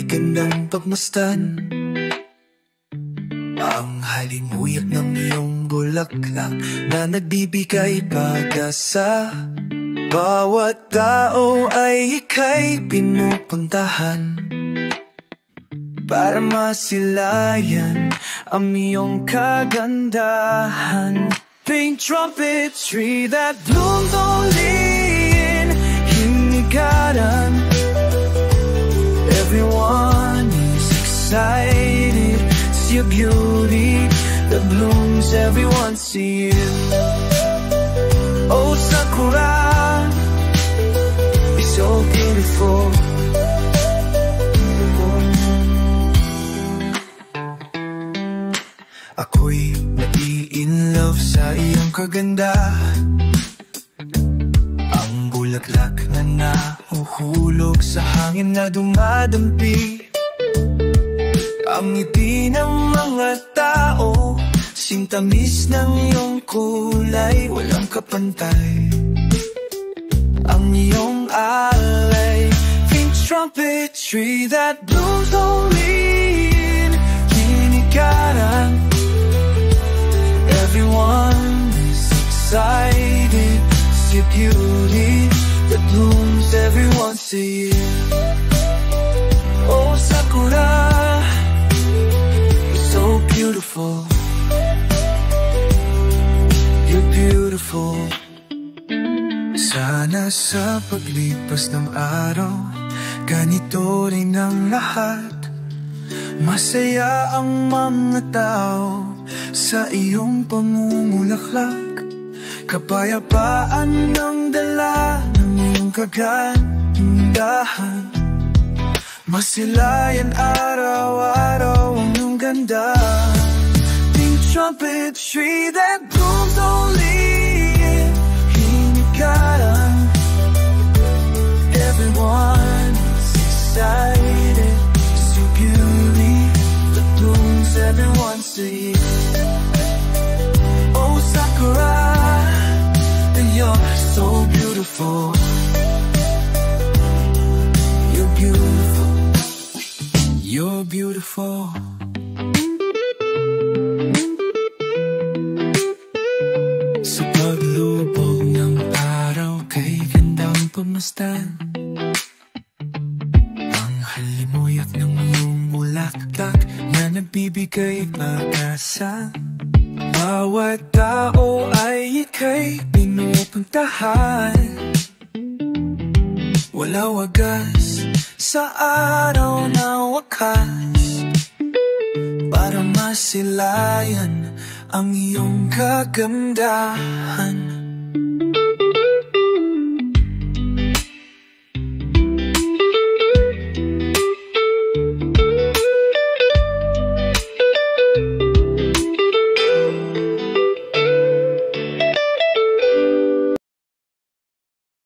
gandang pagmasdan. Ang halimuyak ng iyong bulaklak na nagbibigay pag-asa. Bawat tao ay ika'y pinupuntahan para masilayan ang iyong kagandahan. Pink trumpet tree that blooms only in Hinigatan. Everyone is excited. See your beauty that blooms, everyone see it. Oh, Sakura is so beautiful. Ako'y nai-in-love sa iyong kaganda. Ang bulaklak na nahuhulog sa hangin na dumadampi. Ang ngiti ng mga tao, sintamis ng iyong kulay, walang kapantay. Ang iyong alay, pink trumpet tree that blooms only in Hinigatan. Everyone is excited. See beauty that blooms, everyone see it. Oh, Sakura, you're so beautiful. You're beautiful. Sana sa paglipas ng araw, ganito rin ang lahat. Masaya ang mga tao sa iyong pamumulaklak. Kapayapaan ang dala ng iyong kagandahan. Masilayan araw-araw ang iyong ganda. Pink trumpet tree that blooms only in Hinigatan. Everyone is excited. See beauty that blooms, everyone see it. Oh, Sakura, you're so beautiful. You're beautiful. You're beautiful. Sa paglubog ng araw, kay gandang pagmasdan. Ang halimuyak ng iyong bulaklak na nagbibigay pag-asa. Bawat tao ay ika'y pinupuntahan. Wala wagas sa araw na wakas, para masilayan ang iyong kagandahan.